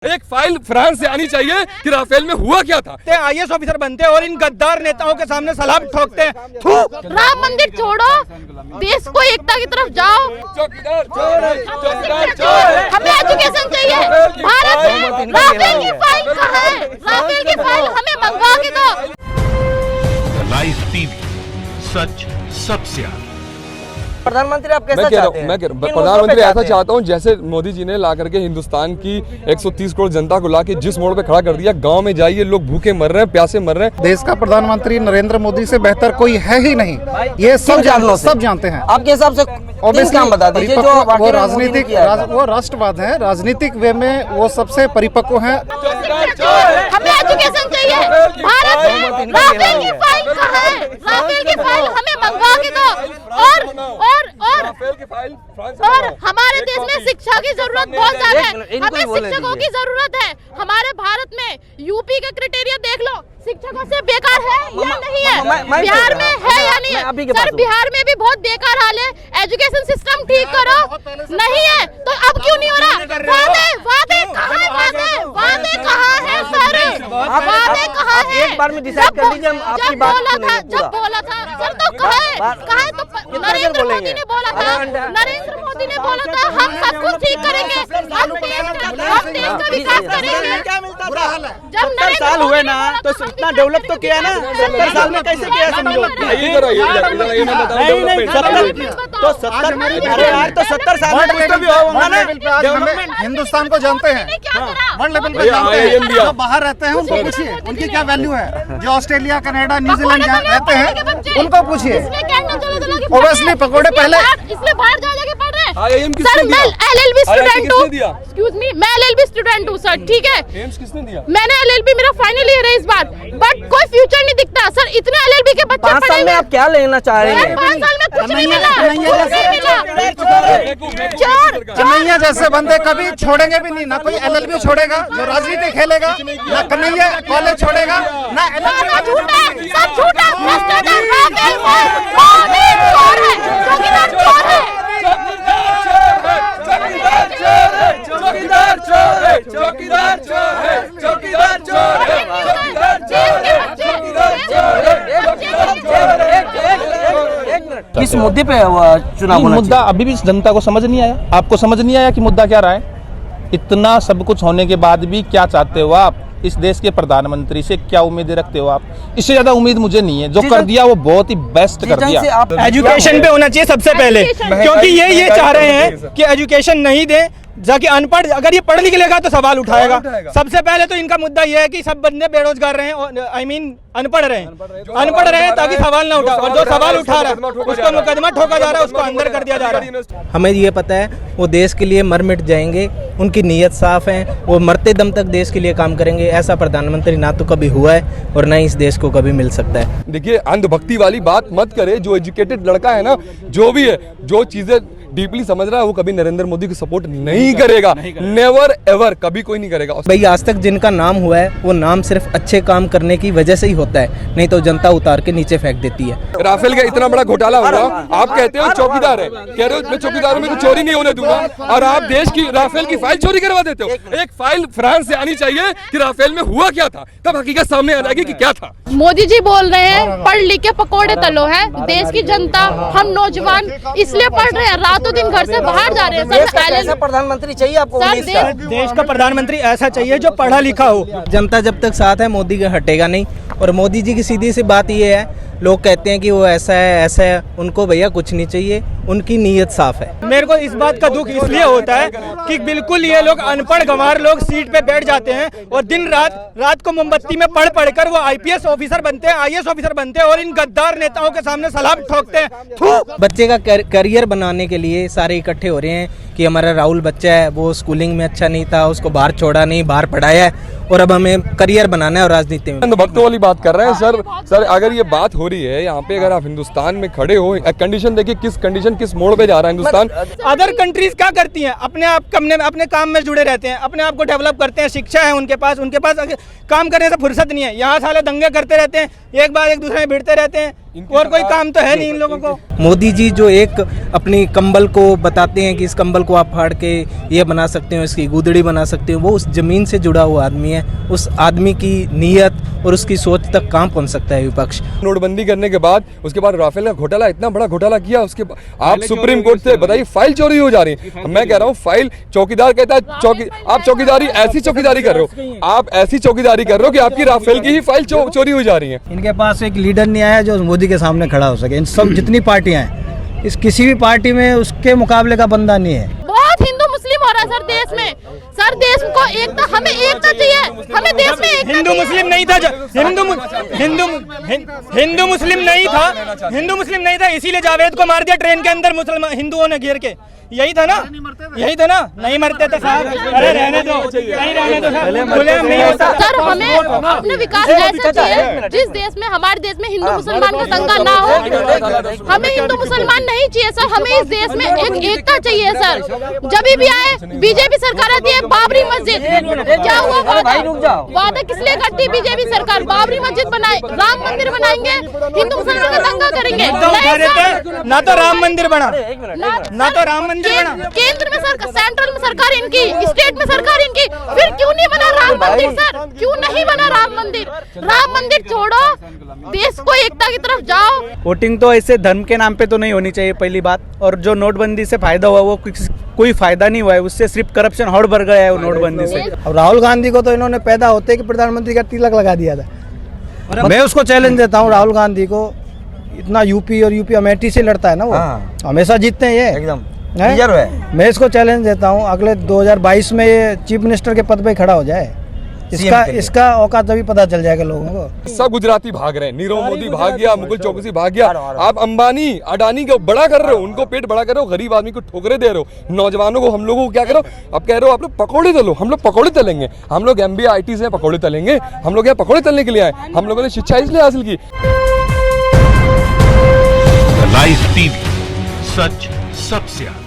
एक file France से आनी चाहिए कि राफेल में हुआ क्या था। आईएएस ऑफिसर बनते हैं और इन गद्दार नेताओं के सामने सलाम ठोकते हैं। राम मंदिर छोड़ो, देश को एकता की तरफ जाओ। चौकीदार चोर है, चौकीदार चोर है। हमें एजुकेशन चाहिए। भारत में राफेल की फाइल कहाँ है? राफेल की फाइल हमें मंगवा के दो। लाइव टीवी, सच सबसे आगे। प्रधानमंत्री आप कैसा चाहते हैं? मैं प्रधानमंत्री ऐसा चाहता हूं जैसे मोदी जी ने ला करके हिंदुस्तान की 130 करोड़ जनता को ला के जिस मोड़ पे खड़ा कर दिया। गांव में जाइए, लोग भूखे मर रहे हैं, प्यासे मर रहे हैं। देश का प्रधानमंत्री नरेंद्र मोदी से बेहतर कोई है ही नहीं, ये सब जानते हैं। आपके हिसाब से काम बता दीजिए जो वो राजनीतिक वो राष्ट्रवाद है, राजनीतिक वे में वो सबसे परिपक्व है। हमें एजुकेशन चाहिए। भारत में राफेल की फाइल कहाँ है? राफेल की फाइल हमें मंगवा के दो। और हमारे देश में शिक्षा की जरूरत बहुत ज्यादा है। हमें शिक्षकों की जरूरत है। हमारे भारत में यूपी के क्राइटेरिया देख लो, शिक्षकों से बेकार है या नहीं है? बिहार में है या नहीं है? सर बिहार में भी बहुत बेकार हाल है। एजुकेशन सिस्टम ठीक करो, नहीं है तो अब क्यों नहीं हो रहा? वादे कहाँ है? वादे कहाँ है सर? वादे कहाँ है? एक बार में डिसाइड कर लीजिए, हम आपकी बात सुनेंगे। जब बोला था सर तो कहाँ है? तो नरेंद्र मोदी ने बोला था, हम सब कुछ ठीक करेंगे, हम देश का विकास करेंगे। जब 70 साल हुए ना तो इतना डेवलप तो किया ना, 70 साल में कैसे किया समझो? नहीं 70 अरे यार तो 70 साल में कुछ तो भी होगा ना डेवलपमेंट। हिंदुस्तान को जानते हैं, वर्ल्ड लेवल पे जानते हैं। जो बाहर रहते हैं उनको पूछिए उनकी क्या वैल्यू है। जो ऑस्ट्रेलिया, कनाडा, न्यूजीलैंड रहते हैं उनको पूछिए। ओबियसली पकोड़े पहले इसलिए बाहर जाके पढ़ रहे हैं। सर मैं एलएलबी स्टूडेंट हूँ। एक्सक्यूज मी, मैं एलएलबी स्टूडेंट हूँ सर, ठीक है? एम्स किसने दिया? मैंने एलएलबी, मेरा फाइनल ईयर है इस बार, बट कोई फ्यूचर नहीं दिखता सर। इतने एलएलबी के बच्चे 5 साल में आप क्या लेना चाह रहे हैं? 5 साल में कुछ नहीं मिला। कन्हैया जैसे बंदे कभी छोड़ेंगे भी नहीं, ना कोई एलएलबी छोड़ेगा जो राजनीति खेलेगा, ना कन्हैया कॉलेज छोड़ेगा, ना एलएलबी। सब झूठा, भ्रष्टाचार, राफेल मोदी चोर है, चौकीदार चोर है। चौकीदार चोर है, चौकीदार चोर है, चौकीदार चोर है, चौकीदार चोर है, चौकीदार चोर है। किस मुद्दे पे चुनाव होना मुद्दा अभी भी जनता को समझ नहीं आया। आपको समझ नहीं आया कि मुद्दा क्या रहा है? इतना सब कुछ होने के बाद भी क्या चाहते हो आप? इस देश के प्रधानमंत्री से क्या उम्मीदें रखते हो आप? इससे ज्यादा उम्मीद मुझे नहीं है। जो कर दिया वो बहुत ही बेस्ट कर दिया। एजुकेशन पे होना चाहिए सबसे पहले, क्योंकि ये चाह रहे हैं कि एजुकेशन नहीं दे, जाके अनपढ़, अगर ये पढ़ लिख लेगा तो सवाल उठाएगा। सबसे पहले तो इनका मुद्दा ये है कि सब बंदे बेरोजगार रहे, आई मीन अनपढ़ रहे ताकि सवाल ना उठा, और जो सवाल उठा रहा है उसको मुकदमा ठोका जा रहा है, उसको अंदर कर दिया जा रहा है। हमें ये पता है वो देश के लिए मर मिट जाएंगे, उनकी नीयत साफ है, वो मरते दम तक देश के लिए काम करेंगे। ऐसा प्रधानमंत्री ना तो कभी हुआ है और ना ही इस देश को कभी मिल सकता है। देखिए, अंधभक्ति वाली बात मत करे। जो एजुकेटेड लड़का है ना, जो भी है, जो चीजें डीपली समझ रहा है, वो कभी नरेंद्र मोदी को सपोर्ट नहीं करेगा। नेवर एवर, कभी कोई नहीं करेगा। भाई आज तक जिनका नाम हुआ है वो नाम सिर्फ अच्छे काम करने की वजह से ही होता है, नहीं तो जनता उतार के नीचे फेंक देती है। राफेल का इतना बड़ा घोटाला हुआ, आप कहते हो चौकीदार है, कह रहे हो मैं चौकीदार हूं, मैं तो चोरी नहीं होने दूंगा, और आप देश की राफेल की फाइल चोरी करवा देते हो। एक फाइल फ्रांस से आनी चाहिए कि राफेल में हुआ क्या था, तब हकीकत सामने आ जाएगी कि क्या था। मोदी जी बोल रहे हैं पढ़ लिख के पकोड़े तलो है। देश की जनता, हम नौजवान इसलिए पढ़ रहे हैं, रातों दिन घर से बाहर जा रहे हैं। ऐसा प्रधानमंत्री चाहिए आपको? देश का प्रधानमंत्री ऐसा चाहिए जो पढ़ा लिखा हो। जनता जब तक साथ है मोदी का हटेगा नहीं। और मोदी जी की सीधी सी बात ये है, लोग कहते हैं कि वो ऐसा है, उनको भैया कुछ नहीं चाहिए, उनकी नीयत साफ है। मेरे को इस बात का दुख इसलिए होता है कि बिल्कुल ये लोग अनपढ़ गंवार लोग सीट पे बैठ जाते हैं और दिन रात को मोमबत्ती में पढ़ कर वो आईपीएस ऑफिसर बनते हैं, आईएएस ऑफिसर बनते हैं, और इन गद्दार नेताओं के सामने सलाम ठोकते हैं। बच्चे का करियर बनाने के लिए सारे इकट्ठे हो रहे हैं कि हमारा राहुल बच्चा है, वो स्कूलिंग में अच्छा नहीं था, उसको बाहर छोड़ा नहीं, बाहर पढ़ाया है, और अब हमें करियर बनाना है और राजनीति में। भक्तों वाली बात कर रहे हैं सर। अगर ये बात हो रही है यहाँ पे, अगर आप हिंदुस्तान में खड़े हो, कंडीशन देखिए, किस मोड़ पे जा रहा है हिंदुस्तान। अदर कंट्रीज क्या करती हैं? अपने काम में जुड़े रहते हैं, अपने आप को डेवलप करते हैं, शिक्षा है उनके पास काम करने से फुर्सत नहीं है। यहाँ साले दंगे करते रहते हैं, एक बार एक दूसरे में भिड़ते रहते हैं, और कोई काम तो है नहीं इन लोगों को। मोदी जी जो एक अपनी कंबल को बताते हैं कि इस कंबल को आप फाड़ के ये बना सकते हो, इसकी गुदड़ी बना सकते हो, वो उस जमीन से जुड़ा हुआ आदमी है। उस आदमी की नीयत और उसकी सोच तक कहाँ पहुंच सकता है विपक्ष। नोटबंदी करने के बाद उसके बाद राफेल का घोटाला, इतना बड़ा घोटाला किया, उसके आप सुप्रीम कोर्ट से बताइए फाइल चोरी हो जा रही है। मैं कह रहा हूँ फाइल चौकीदार कहता है आप चौकीदारी ऐसी चौकीदारी कर रहे हो, आप ऐसी चौकीदारी कर रहे हो कि आपकी राफेल की ही फाइल चोरी हो जा रही है। इनके पास एक लीडर नहीं आया जो मोदी के सामने खड़ा हो सके। इन सब जितनी पार्टियां हैं, इस किसी भी पार्टी में उसके मुकाबले का बंदा नहीं है। बहुत हिंदू मुस्लिम हो रहा है सर देश में। सर देश को एकता, हमें एकता चाहिए, हमें देश में एकता। हिंदू मुस्लिम नहीं था, हिंदू मुस्लिम नहीं था, हिंदू मुस्लिम नहीं था, इसीलिए जावेद को मार दिया ट्रेन के अंदर मुसलमान हिंदुओं ने घेर के। यही था ना, यही था ना, नहीं मरते थे साहब। अरे रहने दो, नहीं रहने दो सर, नहीं होता सर। हमें अपने विकास ऐसा चाहिए जिस देश में, हमारे देश में हिंदू मुसलमान का दंगा ना हो। हमें हिंदू मुसलमान नहीं चाहिए सर, हमें इस देश में एक एकता चाहिए सर। जब भी आए बीजेपी सरकार आती है, बाबरी मस्जिद क्या हुआ, वादा किस लिए करती है बीजेपी सरकार? बाबरी मस्जिद बनाए, राम मंदिर बनाएंगे, हिंदू मुसलमान का दंगा करेंगे। ना तो राम मंदिर बना, ना तो राम केंद्र में सरकार, सेंट्रल में सरकार इनकी, स्टेट में सरकार इनकी, फिर क्यों नहीं बना राम मंदिर सर? क्यों नहीं बना राम मंदिर? राम मंदिर छोड़ो, देश को एकता की तरफ जाओ। वोटिंग तो ऐसे धर्म के नाम पे तो नहीं होनी चाहिए पहली बात, और जो नोटबंदी से फायदा हुआ वो कोई फायदा नहीं हुआ है, उससे सिर्फ करप्शन और बढ़ गया है वो नोटबंदी से। अब राहुल गांधी को तो इन्होंने पैदा होते कि प्रधानमंत्री का तिलक लगा दिया था। मैं उसको चैलेंज देता हूँ राहुल गांधी को, इतना यूपी और यूपी अमेठी से लड़ता है ना वो, हमेशा जीतते हैं ये एकदम। मैं इसको चैलेंज देता हूँ अगले 2022 में ये चीफ मिनिस्टर के पद पे खड़ा हो जाए। इसका औकात तभी पता चल जाएगा लोगों को। सब गुजराती भाग रहे हैं, नीरव मोदी भाग गया, मुकुल चौकसी भाग गया। आप अंबानी अडानी को बड़ा कर रहे हो, उनको पेट बड़ा कर रहे हो, गरीब आदमी को ठोकरे दे रहे हो, नौजवानों को, हम लोगों को क्या करो, अब कह रहे हो आप लोग पकौड़े तलो। हम लोग पकौड़े तलेंगे, हम लोग MBA IT से पकौड़े तलेंगे, हम लोग यहाँ पकौड़े तलने के लिए आए। हम लोगों ने शिक्षा इसलिए हासिल की। लाइव टीवी, सच सबसे आगे।